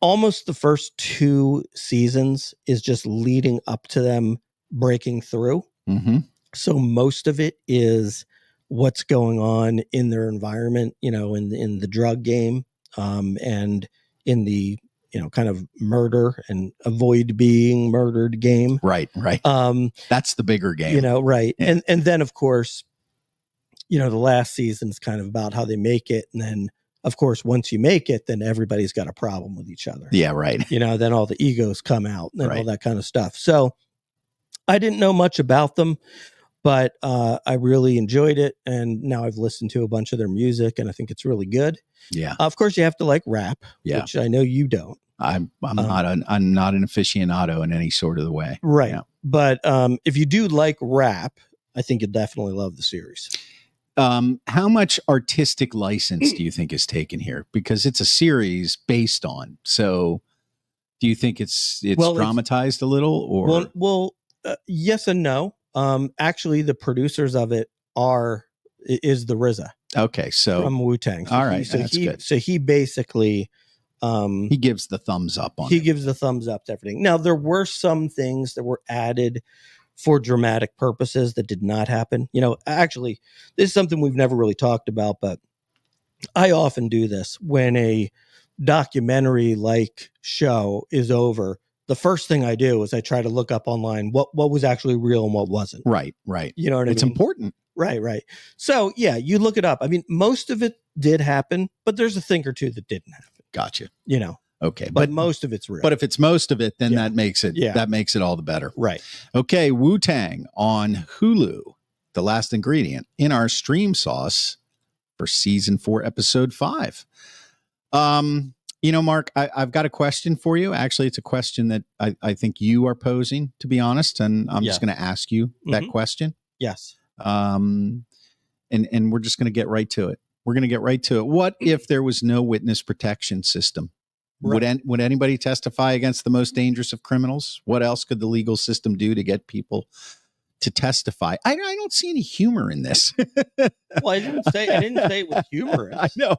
[SPEAKER 2] almost the first 2 seasons is just leading up to them breaking through. So most of it is what's going on in their environment, in the drug game, and in the, kind of murder and avoid being murdered game.
[SPEAKER 1] Right. That's the bigger game.
[SPEAKER 2] Right. Yeah. And then of course, the last season's kind of about how they make it. And then of course, once you make it, then everybody's got a problem with each other.
[SPEAKER 1] Yeah. Right.
[SPEAKER 2] Then all the egos come out and all that kind of stuff. So I didn't know much about them, but I really enjoyed it. And now I've listened to a bunch of their music and I think it's really good.
[SPEAKER 1] Yeah.
[SPEAKER 2] Of course you have to like rap, which I know you don't.
[SPEAKER 1] I'm not an aficionado in any sort of the way.
[SPEAKER 2] Right. Yeah. But if you do like rap, I think you'll definitely love the series.
[SPEAKER 1] How much artistic license do you think is taken here? Because it's a series based on. So do you think it's dramatized a little, or?
[SPEAKER 2] Yes and no. Actually the producers of it is the RZA.
[SPEAKER 1] Okay. So
[SPEAKER 2] from Wu-Tang. So
[SPEAKER 1] all right. That's good.
[SPEAKER 2] So he basically,
[SPEAKER 1] he gives the thumbs up on it.
[SPEAKER 2] He gives the thumbs up to everything. Now, there were some things that were added for dramatic purposes that did not happen. Actually, this is something we've never really talked about, but I often do this when a documentary like show is over. The first thing I do is I try to look up online what was actually real and what wasn't.
[SPEAKER 1] Right.
[SPEAKER 2] You know what I mean?
[SPEAKER 1] It's important.
[SPEAKER 2] Right. So, yeah, you look it up. I mean, most of it did happen, but there's a thing or two that didn't happen.
[SPEAKER 1] Gotcha.
[SPEAKER 2] Okay. But most of it's real.
[SPEAKER 1] But if it's most of it, then that makes it all the better.
[SPEAKER 2] Right.
[SPEAKER 1] Okay. Wu-Tang on Hulu, the last ingredient in our stream sauce for season 4, episode 5. Mark, I've got a question for you. Actually, it's a question that I think you are posing, to be honest. And I'm just going to ask you that question.
[SPEAKER 2] Yes.
[SPEAKER 1] And we're just going to get right to it. We're going to get right to it. What if there was no witness protection system?
[SPEAKER 2] Right.
[SPEAKER 1] Would anybody testify against the most dangerous of criminals? What else could the legal system do to get people to testify? I don't see any humor in this.
[SPEAKER 2] Well, I didn't say it was humorous.
[SPEAKER 1] I know.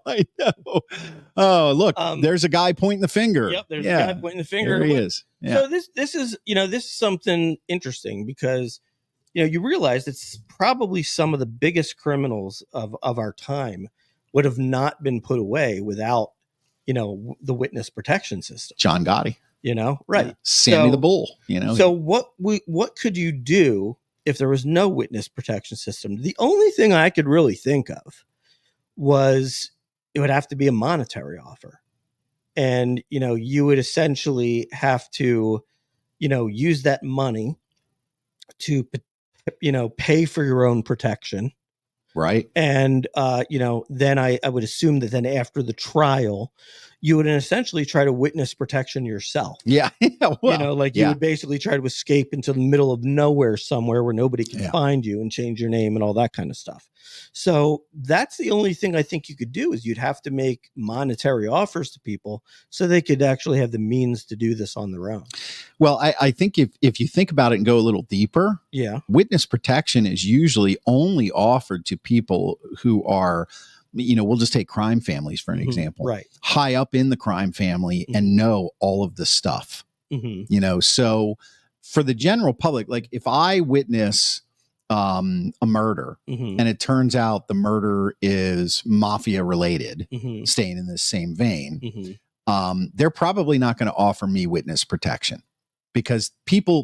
[SPEAKER 1] Oh, look, there's a guy pointing the finger.
[SPEAKER 2] Yep, there's a guy pointing the finger.
[SPEAKER 1] There he is. Yeah.
[SPEAKER 2] So this is this is something interesting because you realize it's probably some of the biggest criminals of our time would have not been put away without the witness protection system.
[SPEAKER 1] John Gotti.
[SPEAKER 2] Right.
[SPEAKER 1] Yeah. Sammy the Bull.
[SPEAKER 2] So what could you do if there was no witness protection system? The only thing I could really think of was it would have to be a monetary offer. And, you would essentially have to, use that money to, pay for your own protection.
[SPEAKER 1] Right.
[SPEAKER 2] And, then I would assume that then after the trial, you would essentially try to witness protection yourself.
[SPEAKER 1] Yeah. Well,
[SPEAKER 2] you would basically try to escape into the middle of nowhere somewhere where nobody can find you and change your name and all that kind of stuff. So that's the only thing I think you could do is you'd have to make monetary offers to people so they could actually have the means to do this on their own.
[SPEAKER 1] Well, I think if you think about it and go a little deeper, witness protection is usually only offered to people who are, we'll just take crime families for an example,
[SPEAKER 2] right?
[SPEAKER 1] High up in the crime family and know all of the stuff, so for the general public, like if I witness a murder and it turns out the murder is mafia related, staying in this same vein, they're probably not going to offer me witness protection. Because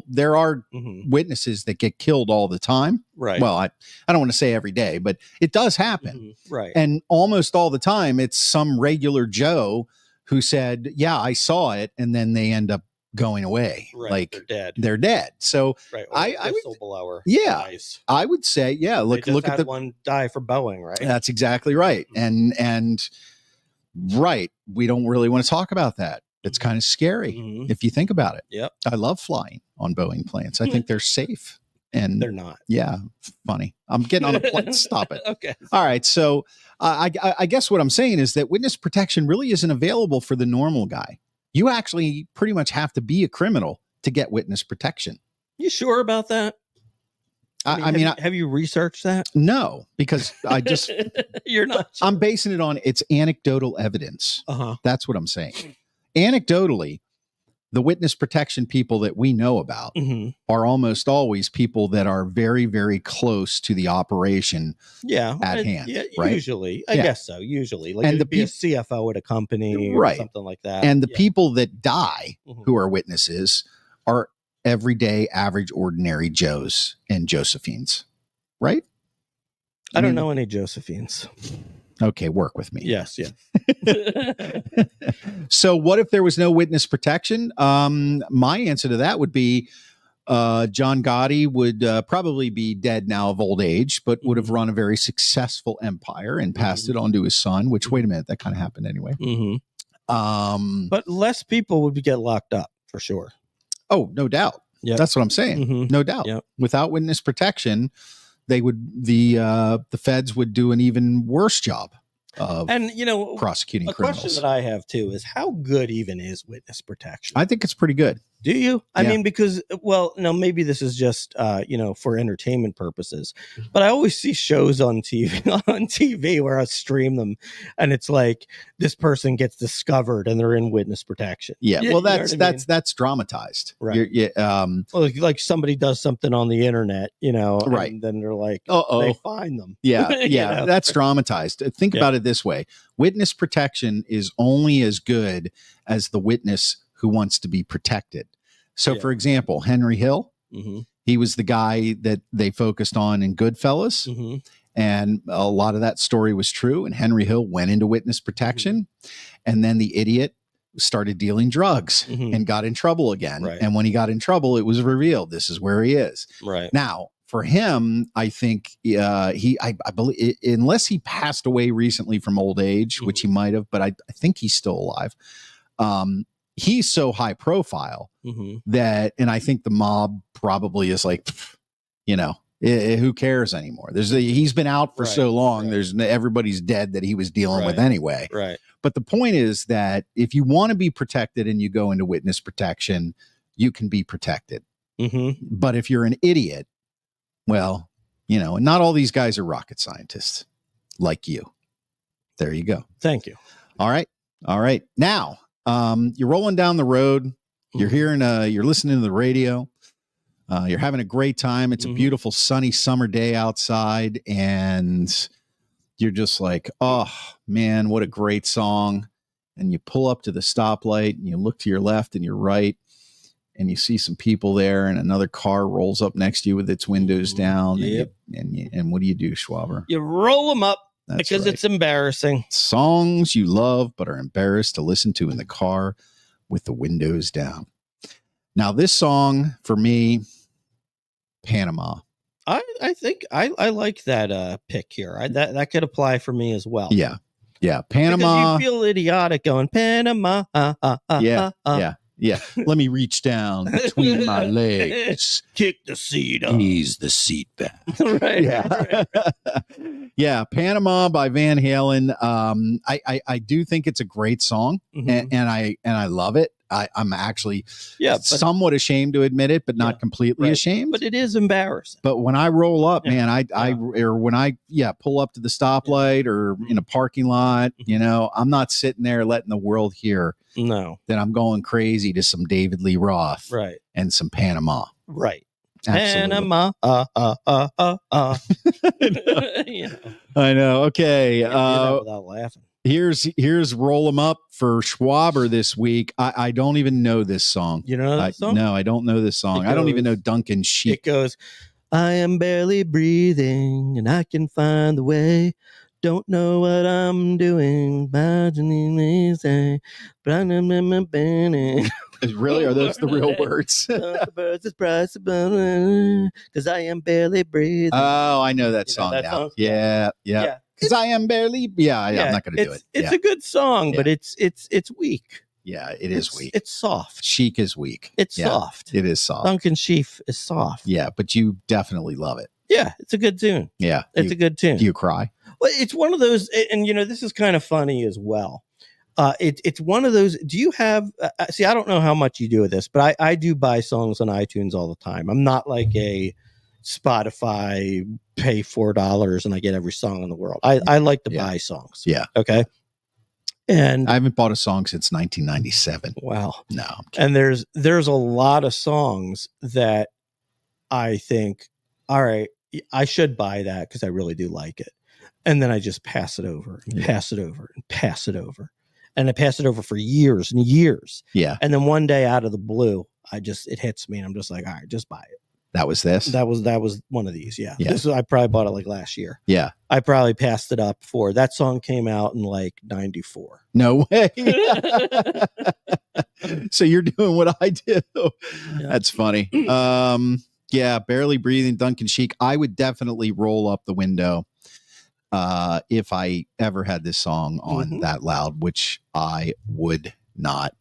[SPEAKER 1] there are witnesses that get killed all the time.
[SPEAKER 2] Right.
[SPEAKER 1] Well, I don't want to say every day, but it does happen.
[SPEAKER 2] Right.
[SPEAKER 1] And almost all the time, it's some regular Joe who said, yeah, I saw it. And then they end up going away.
[SPEAKER 2] Right.
[SPEAKER 1] Like
[SPEAKER 2] they're
[SPEAKER 1] dead. So
[SPEAKER 2] right.
[SPEAKER 1] I
[SPEAKER 2] would,
[SPEAKER 1] dies. I would say, look at the
[SPEAKER 2] one die for Boeing, right?
[SPEAKER 1] That's exactly right. And right. We don't really want to talk about that. It's kind of scary if you think about it.
[SPEAKER 2] Yep.
[SPEAKER 1] I love flying on Boeing planes. I think they're safe. And
[SPEAKER 2] they're not.
[SPEAKER 1] Yeah. Funny. I'm getting on a plane. Stop it.
[SPEAKER 2] Okay.
[SPEAKER 1] All right. So I guess what I'm saying is that witness protection really isn't available for the normal guy. You actually pretty much have to be a criminal to get witness protection.
[SPEAKER 2] You sure about that? I mean, have you researched that?
[SPEAKER 1] No, because I just,
[SPEAKER 2] you're not. Sure.
[SPEAKER 1] I'm basing it on it's anecdotal evidence. That's what I'm saying. Anecdotally, the witness protection people that we know about are almost always people that are very, very close to the operation at hand. Yeah, right?
[SPEAKER 2] Usually. I guess so. Usually. Like and be a CFO at a company or something like that.
[SPEAKER 1] And the people that die who are witnesses are everyday, average, ordinary Joes and Josephines. Right?
[SPEAKER 2] I don't know any Josephines.
[SPEAKER 1] Okay, work with me.
[SPEAKER 2] Yes, yeah.
[SPEAKER 1] So what if there was no witness protection? My answer to that would be John Gotti would probably be dead now of old age, but would have run a very successful empire and passed it on to his son, which, wait a minute, that kind of happened anyway.
[SPEAKER 2] But less people would get locked up for sure.
[SPEAKER 1] Oh, no doubt. Yep. That's what I'm saying. No doubt. Yep. Without witness protection, the feds would do an even worse job of prosecuting criminals.
[SPEAKER 2] Question that I have too is how good even is witness protection?
[SPEAKER 1] I think it's pretty good.
[SPEAKER 2] Do you? I mean, because, maybe this is just, for entertainment purposes, but I always see shows on TV where I stream them and it's like this person gets discovered and they're in witness protection.
[SPEAKER 1] Yeah. Well, that's dramatized.
[SPEAKER 2] Right. Like somebody does something on the internet,
[SPEAKER 1] right.
[SPEAKER 2] And then they're like, they find them.
[SPEAKER 1] Yeah. Yeah. That's dramatized. Think about it this way. Witness protection is only as good as the witness who wants to be protected. So, for example, Henry Hill, he was the guy that they focused on in Goodfellas. And a lot of that story was true. And Henry Hill went into witness protection. And then the idiot started dealing drugs and got in trouble again. Right. And when he got in trouble, it was revealed this is where he is.
[SPEAKER 2] Right.
[SPEAKER 1] Now, for him, I think I believe, unless he passed away recently from old age, which he might have, but I think he's still alive. He's so high profile that, and I think the mob probably is like, Who cares anymore? He's been out for so long. Everybody's dead that he was dealing with anyway.
[SPEAKER 2] Right.
[SPEAKER 1] But the point is that if you want to be protected and you go into witness protection, you can be protected.
[SPEAKER 2] Mm-hmm.
[SPEAKER 1] But if you're an idiot, well, not all these guys are rocket scientists like you. There you go.
[SPEAKER 2] Thank you.
[SPEAKER 1] All right. Now, you're rolling down the road. You're hearing, you're listening to the radio. You're having a great time. It's a beautiful sunny summer day outside, and you're just like, oh man, what a great song. And you pull up to the stoplight and you look to your left and your right, and you see some people there, and another car rolls up next to you with its windows down.
[SPEAKER 2] Yep.
[SPEAKER 1] And what do you do, Schwaber?
[SPEAKER 2] You roll them up.
[SPEAKER 1] That's
[SPEAKER 2] because
[SPEAKER 1] right.
[SPEAKER 2] it's embarrassing.
[SPEAKER 1] Songs you love but are embarrassed to listen to in the car with the windows down. Now, this song for me, Panama.
[SPEAKER 2] I think I like that pick here. That could apply for me as well.
[SPEAKER 1] Yeah. Panama.
[SPEAKER 2] Because you feel idiotic going Panama.
[SPEAKER 1] Yeah. Let me reach down between my legs.
[SPEAKER 2] Kick the seat up.
[SPEAKER 1] Ease the seat back.
[SPEAKER 2] Right.
[SPEAKER 1] Yeah. Yeah. Panama by Van Halen. I do think it's a great song, and I love it. I'm actually somewhat ashamed to admit it, but not completely ashamed.
[SPEAKER 2] But it is embarrassing.
[SPEAKER 1] But when I roll up, man, or when I pull up to the stoplight or in a parking lot, I'm not sitting there letting the world hear that I'm going crazy to some David Lee Roth and some Panama.
[SPEAKER 2] Right.
[SPEAKER 1] Absolutely.
[SPEAKER 2] Panama.
[SPEAKER 1] I know. Okay.
[SPEAKER 2] Without laughing.
[SPEAKER 1] Here's Roll 'em Up for Schwaber this week. I don't even know this song.
[SPEAKER 2] You know this song?
[SPEAKER 1] No, I don't know this song. I don't even know Duncan Sheik.
[SPEAKER 2] It goes, I am barely breathing and I can find the way. Don't know what I'm doing. Imagining these things, but I know
[SPEAKER 1] Really? Are those the real words?
[SPEAKER 2] Because I am barely breathing.
[SPEAKER 1] Oh, I know that song
[SPEAKER 2] that
[SPEAKER 1] now.
[SPEAKER 2] song?
[SPEAKER 1] Yeah. Because I am barely. I'm not going to do it.
[SPEAKER 2] It's a good song, but it's weak.
[SPEAKER 1] Yeah, it is weak.
[SPEAKER 2] It's soft.
[SPEAKER 1] Sheik is weak.
[SPEAKER 2] It's soft.
[SPEAKER 1] It is soft.
[SPEAKER 2] Duncan Sheaf is soft.
[SPEAKER 1] Yeah, but you definitely love it.
[SPEAKER 2] Yeah, it's a good tune.
[SPEAKER 1] Yeah,
[SPEAKER 2] it's a good tune.
[SPEAKER 1] Do you cry?
[SPEAKER 2] Well, it's one of those, and this is kind of funny as well. It's one of those. Do you have? See, I don't know how much you do with this, but I do buy songs on iTunes all the time. I'm not like a Spotify pay $4 and I get every song in the world. I like to buy songs.
[SPEAKER 1] Yeah.
[SPEAKER 2] Okay. And
[SPEAKER 1] I haven't bought a song since 1997.
[SPEAKER 2] Wow.
[SPEAKER 1] No.
[SPEAKER 2] And there's a lot of songs that I think, all right, I should buy that because I really do like it. And then I just pass it over and pass it over and pass it over. And I pass it over for years and years.
[SPEAKER 1] Yeah.
[SPEAKER 2] And then one day out of the blue, it hits me and I'm just like, all right, just buy it.
[SPEAKER 1] That was this?
[SPEAKER 2] That was one of these. Yeah. I probably bought it like last year.
[SPEAKER 1] Yeah.
[SPEAKER 2] I probably passed it up for that song came out in like 94.
[SPEAKER 1] No way. So you're doing what I do. Yeah. That's funny. Barely breathing, Duncan Sheik. I would definitely roll up the window if I ever had this song on that loud, which I would not.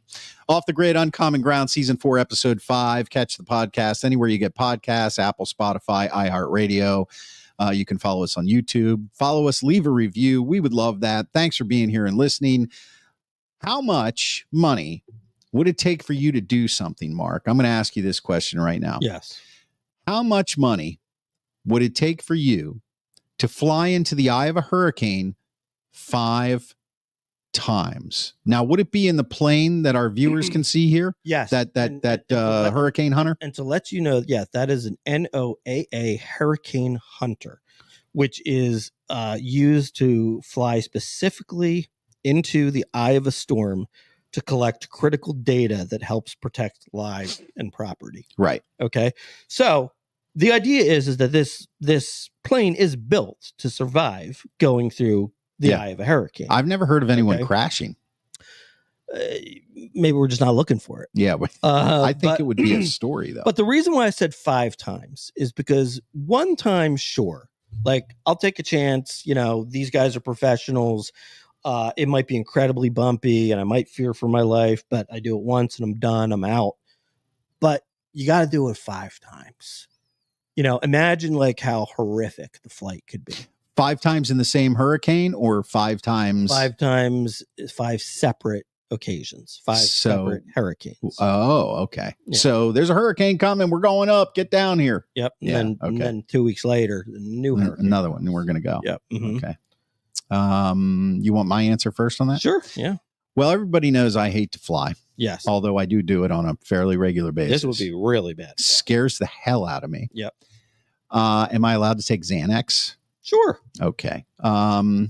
[SPEAKER 1] Off the Grid, Uncommon Ground, Season 4, Episode 5. Catch the podcast anywhere you get podcasts, Apple, Spotify, iHeartRadio. You can follow us on YouTube. Follow us, leave a review. We would love that. Thanks for being here and listening. How much money would it take for you to do something, Mark? I'm going to ask you this question right now.
[SPEAKER 2] Yes.
[SPEAKER 1] How much money would it take for you to fly into the eye of a hurricane 5 times? Now, would it be in the plane that our viewers can see here?
[SPEAKER 2] Yes.
[SPEAKER 1] That Hurricane Hunter?
[SPEAKER 2] And to let you know, that is an NOAA Hurricane Hunter, which is used to fly specifically into the eye of a storm to collect critical data that helps protect lives and property.
[SPEAKER 1] Right.
[SPEAKER 2] Okay. So the idea is that this plane is built to survive going through the eye of a hurricane.
[SPEAKER 1] I've never heard of anyone crashing.
[SPEAKER 2] Maybe we're just not looking for it.
[SPEAKER 1] Yeah. I think it would be a story, though.
[SPEAKER 2] But the reason why I said 5 times is because one time, sure, like I'll take a chance. These guys are professionals. It might be incredibly bumpy and I might fear for my life, but I do it once and I'm done. I'm out. But you got to do it 5 times. Imagine like how horrific the flight could be.
[SPEAKER 1] 5 times in the same hurricane, or 5 times?
[SPEAKER 2] 5 times, 5 separate occasions, 5 separate hurricanes.
[SPEAKER 1] Oh, okay.
[SPEAKER 2] Yeah.
[SPEAKER 1] So there's a hurricane coming. We're going up. Get down here.
[SPEAKER 2] Yep. And then 2 weeks later, the new hurricane.
[SPEAKER 1] Another one. And we're going to go.
[SPEAKER 2] Yep. Mm-hmm.
[SPEAKER 1] Okay. You want my answer first on that?
[SPEAKER 2] Sure. Yeah.
[SPEAKER 1] Well, everybody knows I hate to fly.
[SPEAKER 2] Yes.
[SPEAKER 1] Although I do it on a fairly regular basis.
[SPEAKER 2] This would be really bad.
[SPEAKER 1] Scares the hell out of me.
[SPEAKER 2] Yep.
[SPEAKER 1] Am I allowed to take Xanax?
[SPEAKER 2] Sure.
[SPEAKER 1] Okay. Well,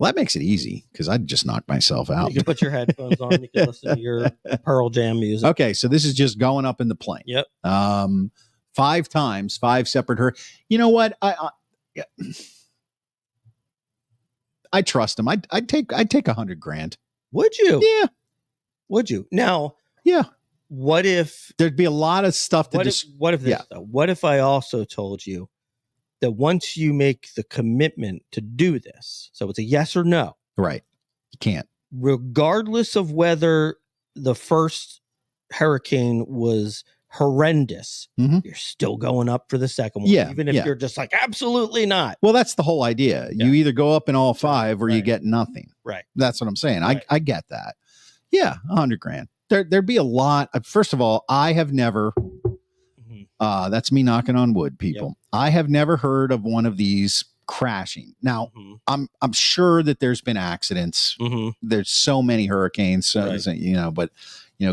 [SPEAKER 1] that makes it easy because I'd just knock myself out.
[SPEAKER 2] You can put your headphones on. You can listen to your Pearl Jam music.
[SPEAKER 1] Okay. So this is just going up in the plane.
[SPEAKER 2] Yep.
[SPEAKER 1] 5 times, 5 separate You know what? I trust him. I'd take $100,000.
[SPEAKER 2] Would you?
[SPEAKER 1] Yeah.
[SPEAKER 2] Would you? Now,
[SPEAKER 1] yeah.
[SPEAKER 2] What if
[SPEAKER 1] there'd be a lot of stuff to
[SPEAKER 2] what if I also told you that once you make the commitment to do this, so it's a yes or no.
[SPEAKER 1] Right. You can't.
[SPEAKER 2] Regardless of whether the first hurricane was horrendous, you're still going up for the second one.
[SPEAKER 1] Yeah.
[SPEAKER 2] Even if you're just like, absolutely not.
[SPEAKER 1] Well, that's the whole idea. Yeah. You either go up in all 5 or you get nothing.
[SPEAKER 2] Right.
[SPEAKER 1] That's what I'm saying.
[SPEAKER 2] Right.
[SPEAKER 1] I get that. Yeah. $100,000. There'd be a lot. First of all, I have never, that's me knocking on wood, people. Yep. I have never heard of one of these crashing. Now, I'm sure that there's been accidents. There's so many hurricanes, but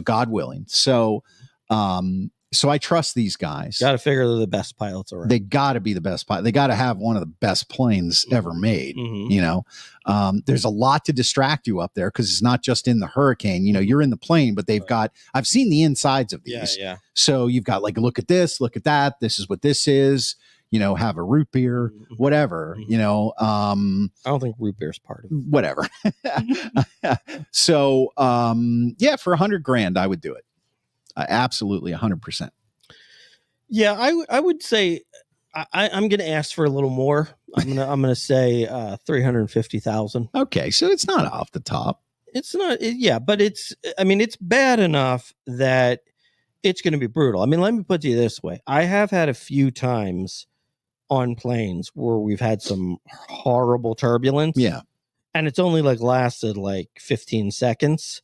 [SPEAKER 1] God willing. So I trust these guys.
[SPEAKER 2] Got to figure they're the best pilots around.
[SPEAKER 1] They got to be the best pilot. They got to have one of the best planes ever made. There's a lot to distract you up there because it's not just in the hurricane. You're in the plane, but they've got. I've seen the insides of these.
[SPEAKER 2] Yeah.
[SPEAKER 1] So you've got like, look at this, look at that. This is what this is. Have a root beer, whatever. I
[SPEAKER 2] don't think root beer is part of it.
[SPEAKER 1] Whatever. So for $100,000, I would do it. Absolutely 100%.
[SPEAKER 2] Yeah, I would say I'm going to ask for a little more. I'm going to say 350,000.
[SPEAKER 1] Okay, so it's not off the top.
[SPEAKER 2] It's not. But it's bad enough that it's going to be brutal. Let me put it this way. I have had a few times on planes where we've had some horrible turbulence.
[SPEAKER 1] Yeah.
[SPEAKER 2] And it's only lasted 15 seconds.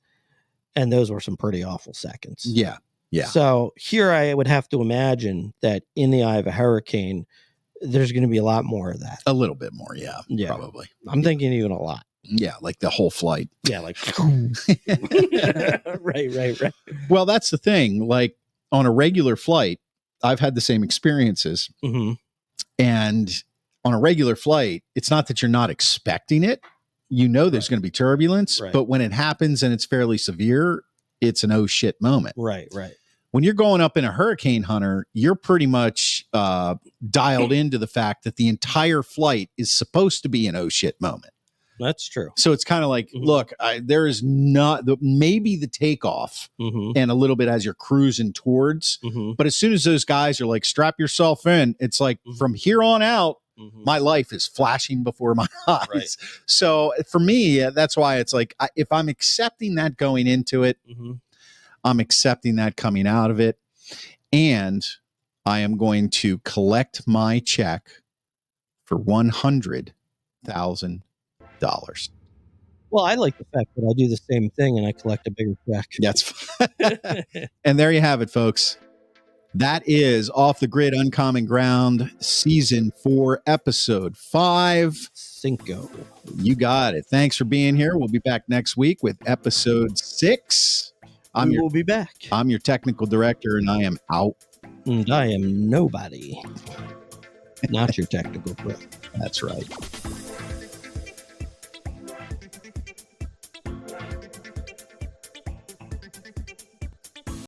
[SPEAKER 2] And those were some pretty awful seconds.
[SPEAKER 1] Yeah. Yeah.
[SPEAKER 2] So here I would have to imagine that in the eye of a hurricane, there's going to be a lot more of that.
[SPEAKER 1] A little bit more. Yeah. Probably.
[SPEAKER 2] I'm thinking even a lot.
[SPEAKER 1] Yeah. Like the whole flight.
[SPEAKER 2] Yeah. Right.
[SPEAKER 1] Well, that's the thing. Like on a regular flight, I've had the same experiences. And on a regular flight, it's not that you're not expecting it. There's going to be turbulence, but when it happens and it's fairly severe, it's an oh shit moment.
[SPEAKER 2] Right.
[SPEAKER 1] When you're going up in a hurricane, Hunter, you're pretty much dialed into the fact that the entire flight is supposed to be an oh shit moment.
[SPEAKER 2] That's true.
[SPEAKER 1] So it's kind of like, look, there is not maybe the takeoff and a little bit as you're cruising towards, but as soon as those guys are like, strap yourself in, it's like from here on out, my life is flashing before my eyes. Right. So for me, that's why it's like, if I'm accepting that going into it, I'm accepting that coming out of it. And I am going to collect my check for $100,000.
[SPEAKER 2] Well, I like the fact that I do the same thing and I collect a bigger check.
[SPEAKER 1] That's and there you have it, folks. That is Off the Grid Uncommon Ground, Season 4, Episode 5.
[SPEAKER 2] Cinco.
[SPEAKER 1] You got it. Thanks for being here. We'll be back next week with Episode 6.
[SPEAKER 2] We'll be back.
[SPEAKER 1] I'm your technical director, and I am out.
[SPEAKER 2] And I am nobody. Not your technical director.
[SPEAKER 1] That's right.